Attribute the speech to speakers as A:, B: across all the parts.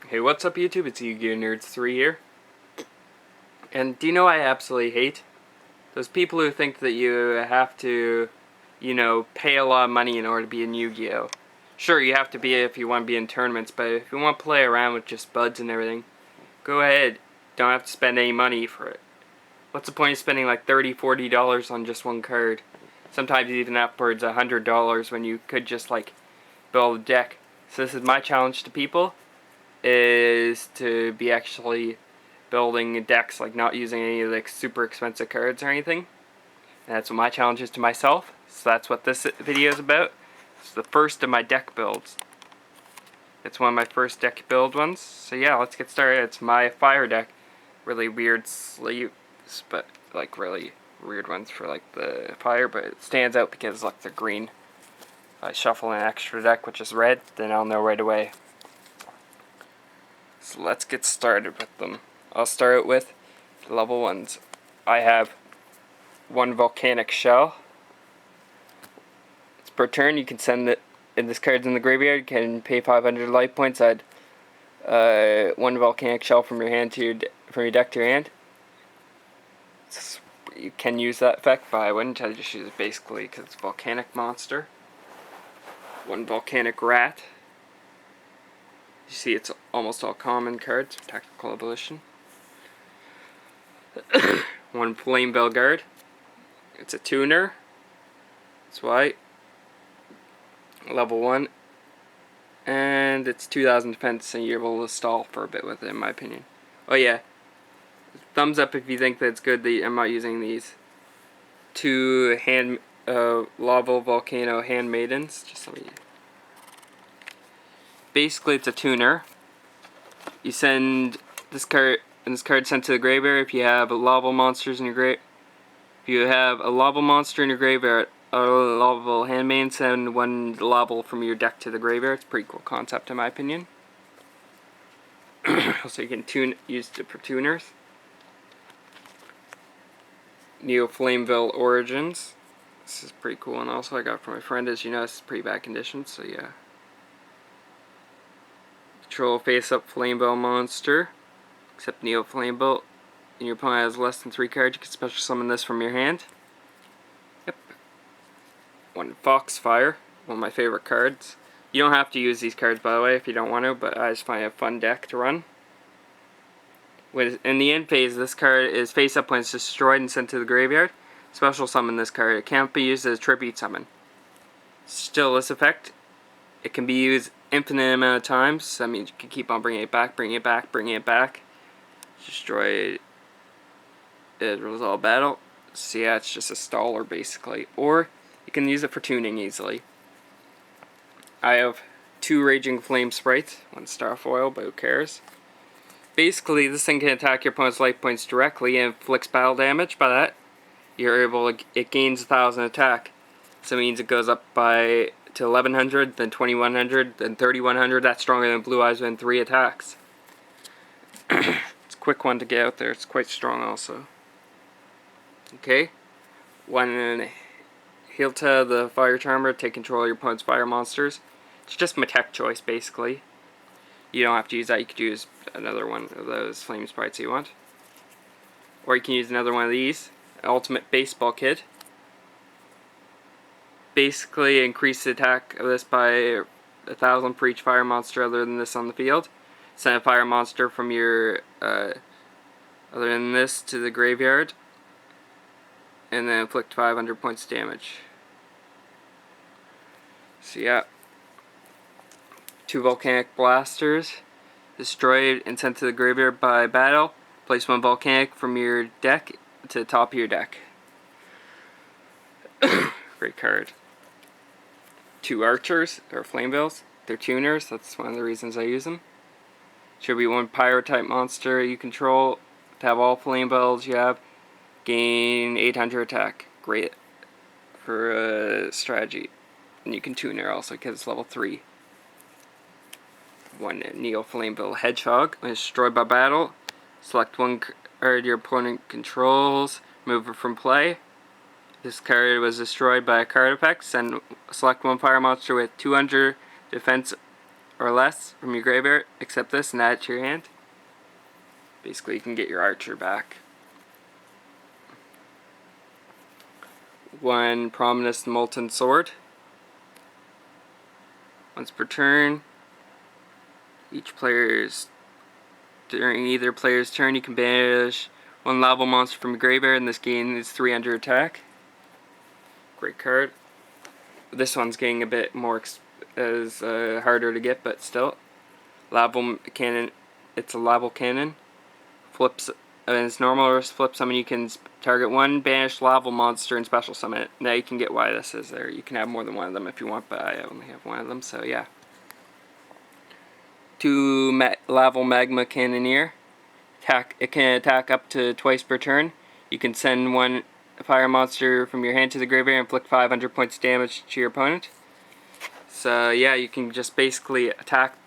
A: Hey, what's up YouTube? It's Nerds3 here. And do you know I absolutely hate? Those people who think that you have to, pay a lot of money in order to be in Yu-Gi-Oh! Sure, you have to be if you want to be in tournaments, but if you want to play around with just buds and everything, go ahead. Don't have to spend any money for it. What's the point of spending like $30, $40 on just one card? Sometimes even upwards of $100 when you could just build a deck. So this is my challenge to people, is to be actually building decks, not using any super expensive cards or anything. And that's what my challenge is to myself. So that's what this video is about. It's the first of my deck builds. It's one of my first deck build ones. So yeah, let's get started. It's my fire deck. Really weird sleeves, but really weird ones for the fire, but it stands out because they're green. If I shuffle an extra deck which is red, then I'll know right away. So let's get started with them. I'll start with level 1s. I have one volcanic shell. It's per turn. You can send it, if this card's in the graveyard, you can pay 500 life points. Add one volcanic shell from your hand to from your deck to your hand. You can use that effect, but I wouldn't. I just use it basically because it's a volcanic monster. One volcanic rat. You see, it's almost all common cards, Tactical Abolition. One flamvell guard. It's a tuner. It's white. Level 1. And it's 2000 defense, and you're able to stall for a bit with it, in my opinion. Oh yeah. Thumbs up if you think that it's good that I'm not using these. Two lavel volcano handmaidens. Just let me... Basically, it's a tuner. You send this card, and this card sent to the graveyard if you have lavel monsters in your grave. If you have a lavel monster in your graveyard, a lavel handmaiden, send one lavel from your deck to the graveyard. It's a pretty cool concept in my opinion. Also, you can use it for tuners. Neo Flamevell Origins. This is pretty cool, and also I got it from my friend. As you know, this is pretty bad condition, so yeah. Control face-up Flamvell monster, except Neo Flamevell, and your opponent has less than 3 cards. You can special summon this from your hand. Yep. One Foxfire, one of my favorite cards. You don't have to use these cards, by the way, if you don't want to, but I just find it a fun deck to run. In the end phase, this card is face-up when it's destroyed and sent to the graveyard. Special summon this card. It can't be used as a tribute summon. Still, this effect, it can be used infinite amount of times. So that means you can keep on bringing it back, bringing it back, bringing it back. Destroy it, resolve battle. So yeah, it's just a staller basically. Or you can use it for tuning easily. I have 2 Raging Flame sprites, 1 Starfoil, but who cares? Basically, this thing can attack your opponent's life points directly and inflicts battle damage. By that, you're able to, it gains 1000 attack. So it means it goes up to 1100, then 2100, then 3100. That's stronger than Blue Eyes within 3 attacks. It's a quick one to get out there. It's quite strong also. Okay. One Hilta, the Fire Charmer, take control of your opponent's fire monsters. It's just my tech choice, basically. You don't have to use that. You could use another one of those flame sprites you want. Or you can use another one of these. Ultimate Baseball Kid. Basically increase the attack of this by 1000 for each fire monster other than this on the field. Send a fire monster from your other than this to the graveyard. And then inflict 500 points of damage. So yeah. 2 volcanic blasters. Destroyed and sent to the graveyard by battle. Place 1 volcanic from your deck to the top of your deck. Great card. 2 archers, or flamevells. They're tuners, that's one of the reasons I use them. Should be 1 pyro type monster you control. To have all flamevells you have, gain 800 attack. Great for strategy. And you can tune her also because it's level 3. 1 Neo Flamevell Hedgehog. When it's destroyed by battle, select 1 card your opponent controls, move it from play. This card was destroyed by a card effect. Select 1 fire monster with 200 defense or less from your graveyard, except this, and add it to your hand. Basically, you can get your archer back. 1 prominent molten sword. Once per turn, during either player's turn, you can banish 1 lavel monster from your graveyard, and this gains 300 attack. Great card. This one's getting a bit more harder to get, but still. Lavel cannon. It's a lavel cannon. Flips. It's normal flip summon. You can target 1 banished lavel monster and special summon it. Now you can get why this is there. You can have more than 1 of them if you want, but I only have 1 of them, so yeah. 2 lavel magma cannoneer. It can attack up to twice per turn. You can send 1 fire monster from your hand to the graveyard and inflict 500 points of damage to your opponent. So yeah, you can just basically attack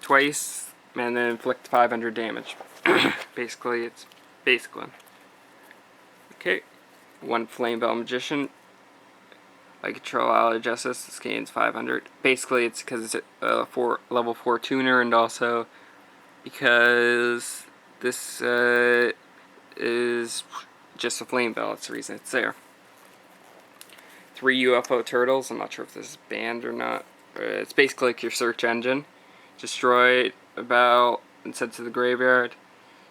A: twice and then inflict 500 damage. Basically, it's basic one. Okay, 1 flamvell magician. I control Ally Justice. This gains 500. Basically, it's because it's a level 4 tuner, and also because this is just a flamvell. That's the reason it's there. 3 UFO turtles. I'm not sure if this is banned or not. But it's basically like your search engine. Destroy about and send to the graveyard.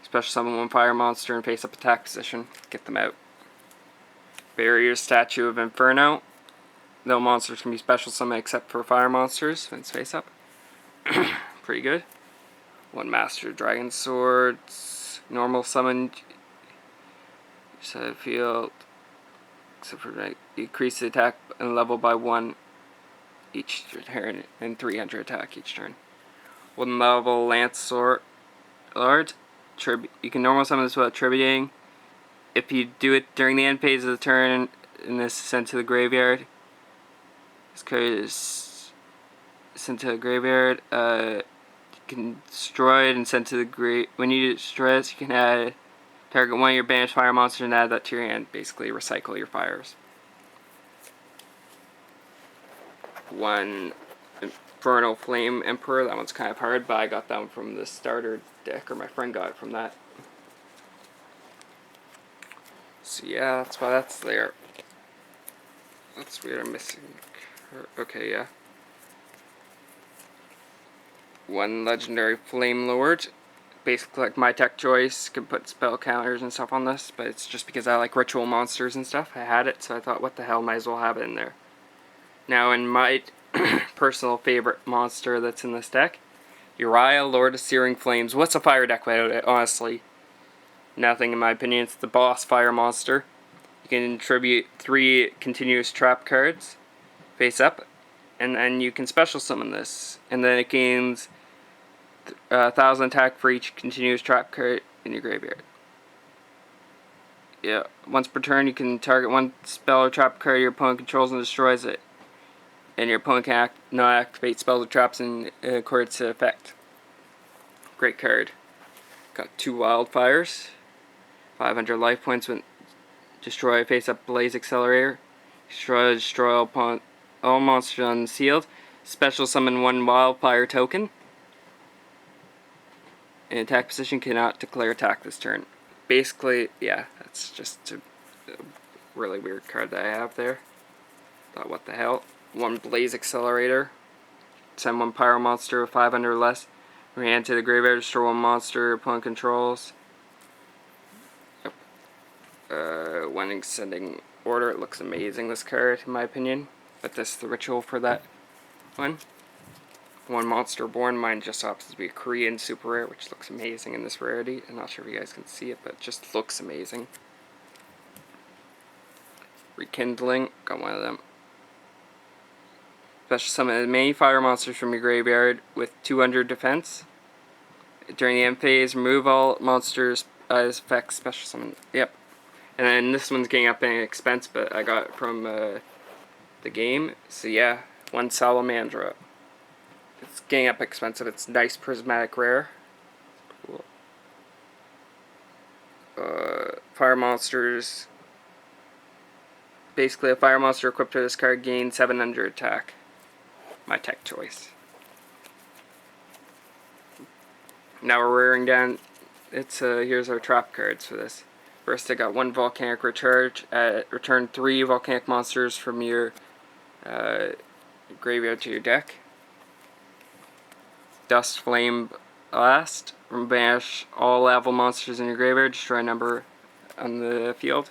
A: Special summon 1 fire monster in face up attack position. Get them out. Barrier Statue of Inferno. No monsters can be special summoned except for fire monsters when it's face up. Pretty good. 1 Master Dragon Swords. Normal summoned. Side field. Except for increase the attack and level by 1 each turn and 300 attack each turn. 1 level Lance Sword. You can normal summon this without tributing. If you do it during the end phase of the turn and this is sent to the graveyard, this card is sent to the graveyard. You can destroy it and send to the when you destroy this, you can target 1 of your banished fire monsters and add that to your hand. Basically, recycle your fires. 1 Infernal Flame Emperor. That one's kind of hard, but I got that one from the starter deck, or my friend got it from that. So yeah, that's why that's there. That's weird, I'm missing her. Okay, yeah. 1 Legendary Flame Lord. Basically like my tech choice. Can put spell counters and stuff on this, but it's just because I like ritual monsters and stuff. I had it, so I thought, what the hell, might as well have it in there. Now, in my personal favorite monster that's in this deck, Uria, Lord of Searing Flames. What's a fire deck without it, honestly? Nothing, in my opinion. It's the boss fire monster. You can attribute 3 continuous trap cards face up, and then you can special summon this, and then it gains 1,000 attack for each continuous trap card in your graveyard. Yeah, once per turn you can target 1 spell or trap card your opponent controls and destroys it, and your opponent can not activate spells or traps in accordance to effect. Great card. Got 2 wildfires. 500 life points when destroy face up blaze accelerator. Destroy all monsters unsealed. Special summon 1 wildfire token. In attack position, cannot declare attack this turn. Basically, yeah, that's just a really weird card that I have there. Thought, what the hell? 1 blaze accelerator. Send 1 pyro monster with 500 or less. Hand to the graveyard, destroy 1 monster opponent controls. When ascending order, it looks amazing, this card, in my opinion. But this is the ritual for that one. 1 monster born. Mine just happens to be a Korean super rare, which looks amazing in this rarity. I'm not sure if you guys can see it, but it just looks amazing. Rekindling, got 1 of them. Special summon many fire monsters from your graveyard with 200 defense. During the end phase, remove all monsters as effects special summon. Yep. And then this one's getting up in expense, but I got it from the game. So yeah, 1 Salamandra. It's getting up expensive. It's nice prismatic rare. Cool. Fire monsters. Basically, a fire monster equipped to this card gains 700 attack. My tech choice. Now we're rearing down. Here's our trap cards for this. First, I got 1 volcanic recharge. Return 3 volcanic monsters from your graveyard to your deck. Dust Flame Blast. Banish all lavel monsters in your graveyard. Destroy a number on the field.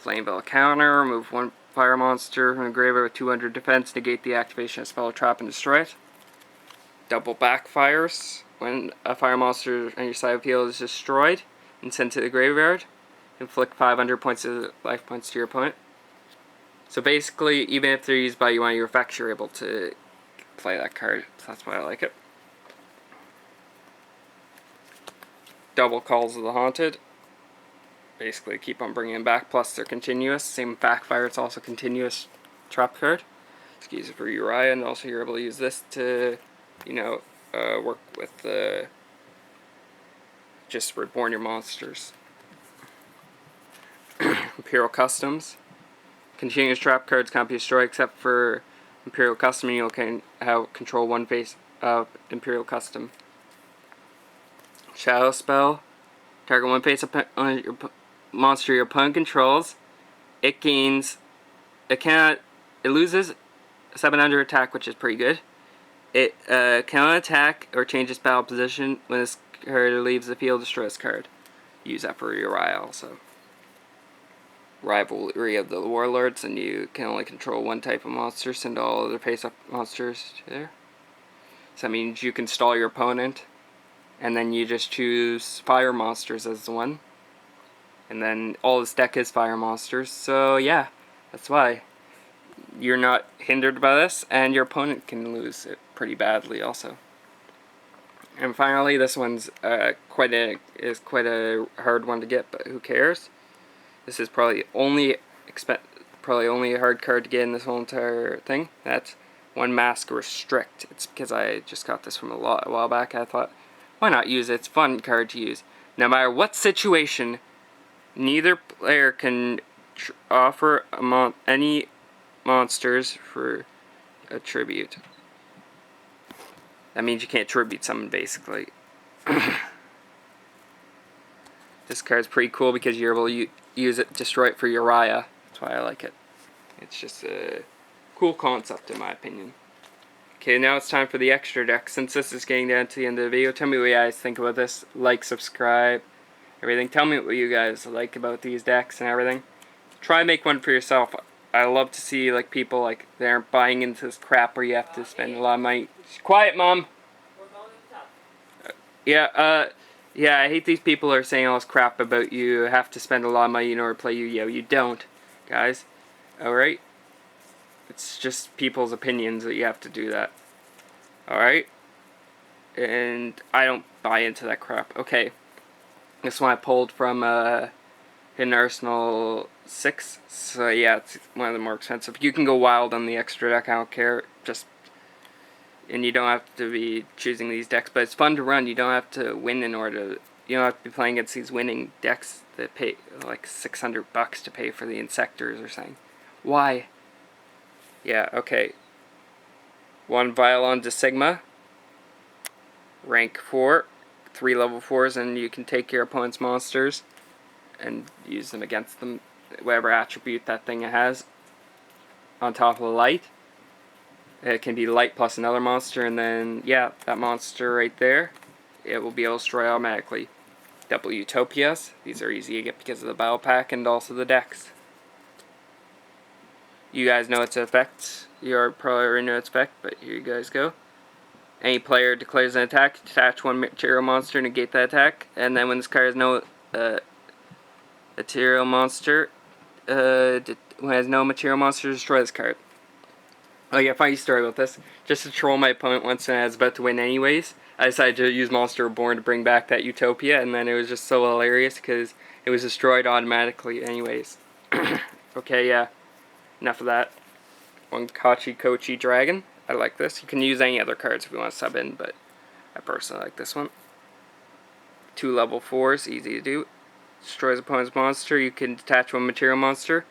A: Flamvell counter. Remove 1 fire monster from the graveyard with 200 defense. Negate the activation of spell or trap and destroy it. Double backfires. When a fire monster on your side of the field is destroyed and sent to the graveyard, inflict 500 points of life points to your opponent. So basically, even if they're used by one of your effects, you're able to play that card. So that's why I like it. Double Calls of the Haunted. Basically, keep on bringing them back. Plus, they're continuous. Same backfire. It's also continuous trap card. Just use it for uria, and also you're able to use this to, work with just reborn your monsters. Imperial Customs. Continuous trap cards can't be destroyed except for Imperial Custom. You can control 1 face of Imperial Custom. Shadow Spell. Target 1 face on your monster your opponent controls. It loses 700 attack, which is pretty good. It cannot attack or change its battle position. When this card leaves the field, destroy this card. Use that for uria also. Rivalry of the Warlords, and you can only control 1 type of monster. Send all other face-up monsters to there. So that means you can stall your opponent, and then you just choose fire monsters as the one. And then all this deck is fire monsters, so yeah, that's why. You're not hindered by this, and your opponent can lose it pretty badly also. And finally, this one's quite a hard one to get, but who cares? This is probably only a hard card to get in this whole entire thing. That's 1 Mask Restrict. It's because I just got this from a while back. I thought, why not use it? It's a fun card to use. No matter what situation, neither player can offer any monsters for a tribute. That means you can't tribute summon, basically. This card's pretty cool because you're able to use it, destroy it for uria. That's why I like it. It's just a cool concept in my opinion. Okay, now it's time for the extra deck. Since this is getting down to the end of the video, tell me what you guys think about this. Like, subscribe, everything. Tell me what you guys like about these decks and everything. Try and make one for yourself. I love to see people they aren't buying into this crap where you have to spend a lot of money. Quiet, Mom. Yeah, I hate these people who are saying all this crap about you have to spend a lot of money in order to play Yu-Gi-Oh! You don't, guys. Alright? It's just people's opinions that you have to do that. Alright? And I don't buy into that crap. Okay. This one I pulled from Hidden Arsenal 6. So yeah, it's one of the more expensive. You can go wild on the extra deck, I don't care. And you don't have to be choosing these decks, but it's fun to run. You don't have to win in order to, you don't have to be playing against these winning decks that pay like $600 to pay for the Insectors or something. Why? Yeah, okay. 1 Violon de Sigma. Rank 4. 3 level 4s, and you can take your opponent's monsters and use them against them. Whatever attribute that thing has. On top of the light. It can be light plus another monster, and then, yeah, that monster right there, it will be able to destroy automatically. Double Utopias. These are easy to get because of the battle pack and also the decks. You guys know its effect. You probably already know its effect, but here you guys go. Any player declares an attack, detach 1 material monster, negate that attack, and then when this card has no material monster, when it has no material monster, destroy this card. Oh yeah, funny story about this. Just to troll my opponent once when I was about to win anyways, I decided to use Monster Reborn to bring back that Utopia, and then it was just so hilarious because it was destroyed automatically anyways. Okay, yeah. Enough of that. 1 kochi dragon. I like this. You can use any other cards if you want to sub in, but I personally like this one. 2 level 4s, easy to do. Destroys opponent's monster. You can detach 1 material monster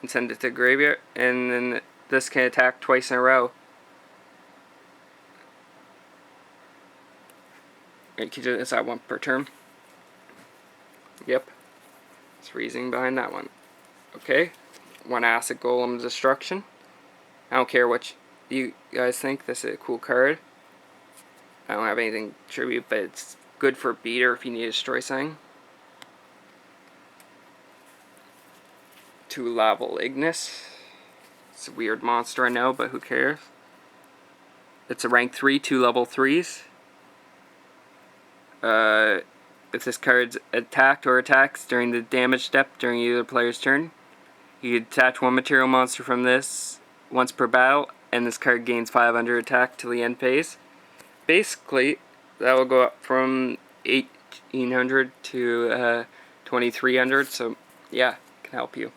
A: and send it to the graveyard, and then this can attack twice in a row. You can do this at 1 per turn. Yep. There's reasoning behind that one. Okay. 1 acid golem destruction. I don't care what you guys think. This is a cool card. I don't have anything to tribute, but it's good for beater if you need to destroy something. 2 lavel Ignis. It's a weird monster, I know, but who cares? It's a rank 3, 2 level 3s. If this card's attacked or attacks during the damage step during either player's turn, you detach 1 material monster from this once per battle, and this card gains 500 attack till the end phase. Basically, that will go up from 1800 to 2300, so yeah, it can help you.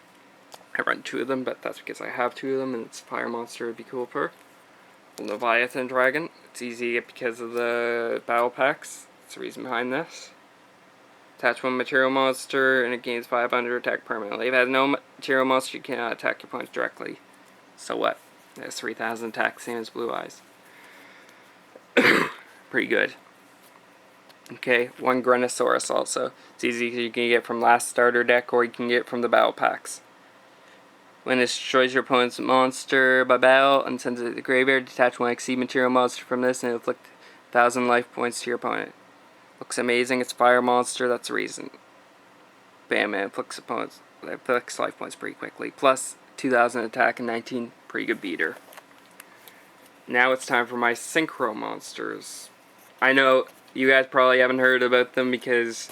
A: I run 2 of them, but that's because I have 2 of them, and it's a fire monster would be cool for. Leviathan Dragon. It's easy to get because of the battle packs. That's the reason behind this. Attach 1 material monster, and it gains 500 attack permanently. If it has no material monster, you cannot attack your opponent directly. So what? It has 3000 attack, same as Blue Eyes. Pretty good. Okay, 1 Grenosaurus also. It's easy because you can get from last starter deck, or you can get from the battle packs. When it destroys your opponent's monster by battle and sends it to the graveyard, detach 1 XC material monster from this and inflict 1000 life points to your opponent. Looks amazing. It's a fire monster. That's the reason. Bam! It inflicts life points pretty quickly. Plus 2000 attack and 19. Pretty good beater. Now it's time for my synchro monsters. I know you guys probably haven't heard about them because,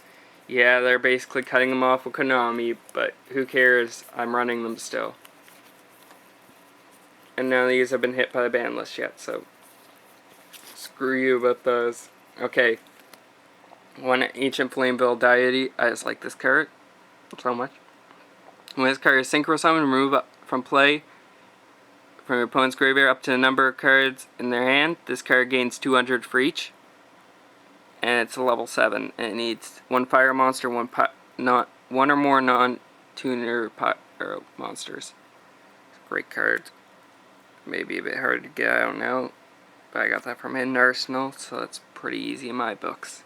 A: yeah, they're basically cutting them off with Konami, but who cares? I'm running them still. And none of these have been hit by the ban list yet, so screw you about those. Okay. 1 ancient flamvell deity. I just like this card so much. When this card is synchro summoned, remove from play from your opponent's graveyard up to the number of cards in their hand. This card gains 200 for each. And it's a level 7. And it needs 1 fire monster, 1 or more non-tuner monsters. It's a great card. Maybe a bit hard to get, I don't know. But I got that from Hidden Arsenal, so that's pretty easy in my books.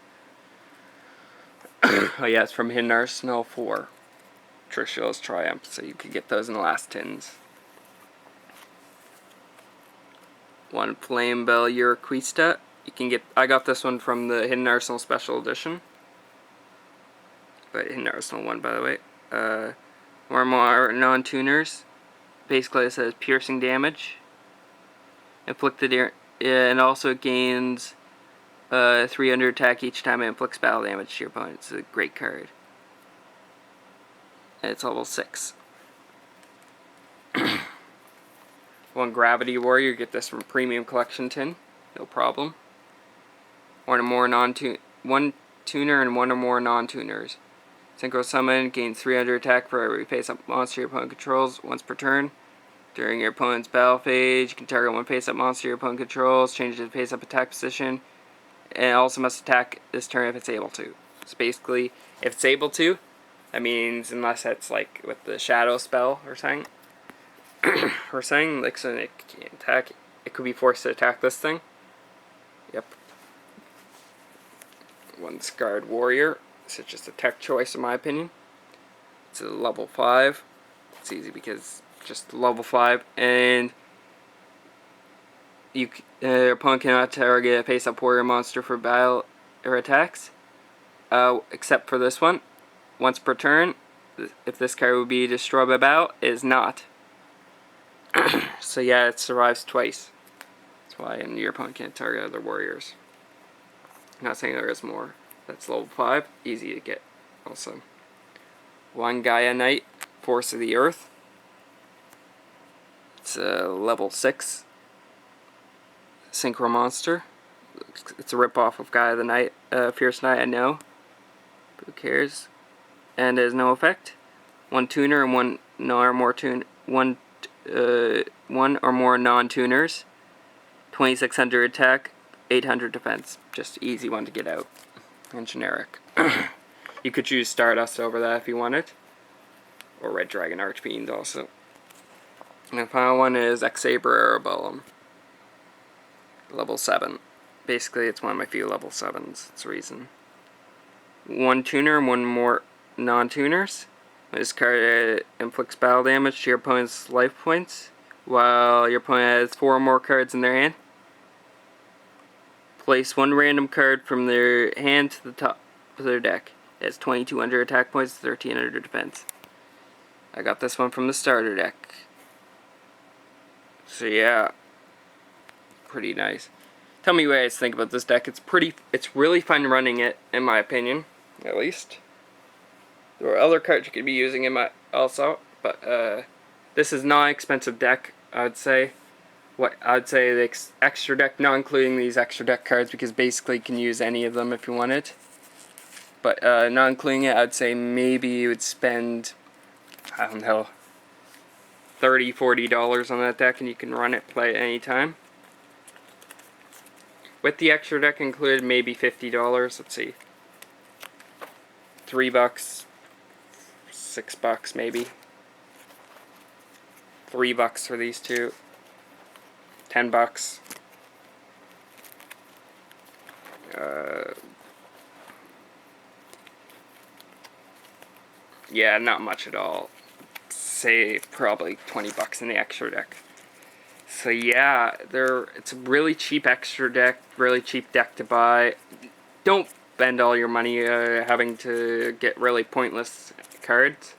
A: Oh yeah, it's from Hidden Arsenal 4. Trishula's Triumph, so you could get those in the last tins. 1 Flamvell Uraquista. You can get. I got this one from the Hidden Arsenal Special Edition. But Hidden Arsenal 1, by the way. 1 or more non-tuners. Basically, it says piercing damage. Inflicted, and also it gains 300 attack each time it inflicts battle damage to your opponent. It's a great card. And it's level 6. 1 Gravity Warrior. Get this from Premium Collection Tin. No problem. 1 or more one tuner and 1 or more non-tuners. Synchro Summon. Gains 300 attack for every face-up monster your opponent controls once per turn. During your opponent's battle phase, you can target 1 face-up monster your opponent controls, change the face-up attack position, and it also must attack this turn if it's able to. So basically, if it's able to, that means unless it's like with the shadow spell or something, like so it can't attack, it could be forced to attack this thing. Yep. 1 Scarred Warrior. This is just a tech choice in my opinion. It's a level 5. It's easy because just level 5, and your opponent cannot target a face-up warrior monster for battle or attacks, except for this one. Once per turn, if this card would be destroyed by battle, it is not. So yeah, it survives twice. That's why, and your opponent can't target other warriors. I'm not saying there is more. That's level 5, easy to get. Also, 1 Gaia Knight, Force of the Earth. It's a level 6 synchro monster. It's a ripoff of Gaia the Knight, Fierce Knight, I know. But who cares? And it has no effect. 1 tuner and 1 or more one or more non-tuners. 2600 attack, 800 defense. Just easy one to get out. And generic. You could choose Stardust over that if you wanted. Or Red Dragon Archfiend also. And the final one is Xaber Arabellum. Level 7. Basically, it's one of my few level 7s. That's the reason. One tuner and one more non-tuners. This card inflicts battle damage to your opponent's life points, while your opponent has 4 more cards in their hand. Place one random card from their hand to the top of their deck. It has 2200 attack points, 1300 defense. I got this one from the starter deck. So yeah, pretty nice. Tell me what you guys think about this deck. It's really fun running it, in my opinion, at least. There are other cards you could be using in my also, but this is not an expensive deck, I would say. What I would say the extra deck, not including these extra deck cards, because basically you can use any of them if you wanted. But not including it, I'd say maybe you would spend, I don't know, $30, $40 on that deck, and you can run it, play it anytime. With the extra deck included, maybe $50. Let's see, $3, $6 maybe. $3 for these two. $10. Yeah, not much at all. Say probably $20 in the extra deck. So yeah, it's a really cheap extra deck, really cheap deck to buy. Don't spend all your money having to get really pointless cards.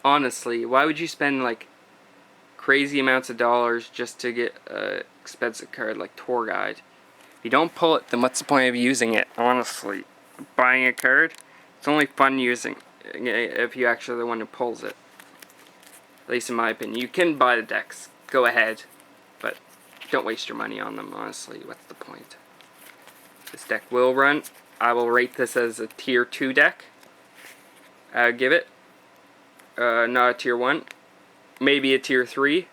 A: Honestly, why would you spend like crazy amounts of dollars just to get an expensive card like Tour Guide? If you don't pull it, then what's the point of using it? Honestly, buying a card, it's only fun using if you actually the one who pulls it. At least in my opinion. You can buy the decks, go ahead, but don't waste your money on them, honestly. What's the point? This deck will run. I will rate this as a tier 2 deck. I would give it not a tier 1, maybe a tier 3,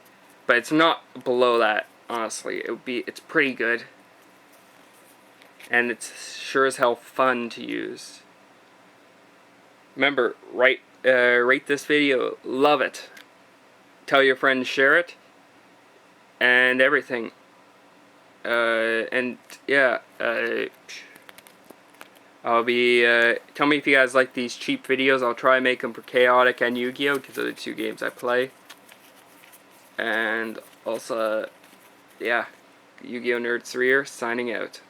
A: but it's not below that, honestly. It's pretty good, and it's sure as hell fun to use. Remember, rate this video, love it, tell your friends, share it, and everything. And yeah, I'll be, tell me if you guys like these cheap videos. I'll try and make them for Chaotic and Yu-Gi-Oh! Because they're the 2 games I play. And also, yeah, Yu-Gi-Oh! Nerds 3 signing out.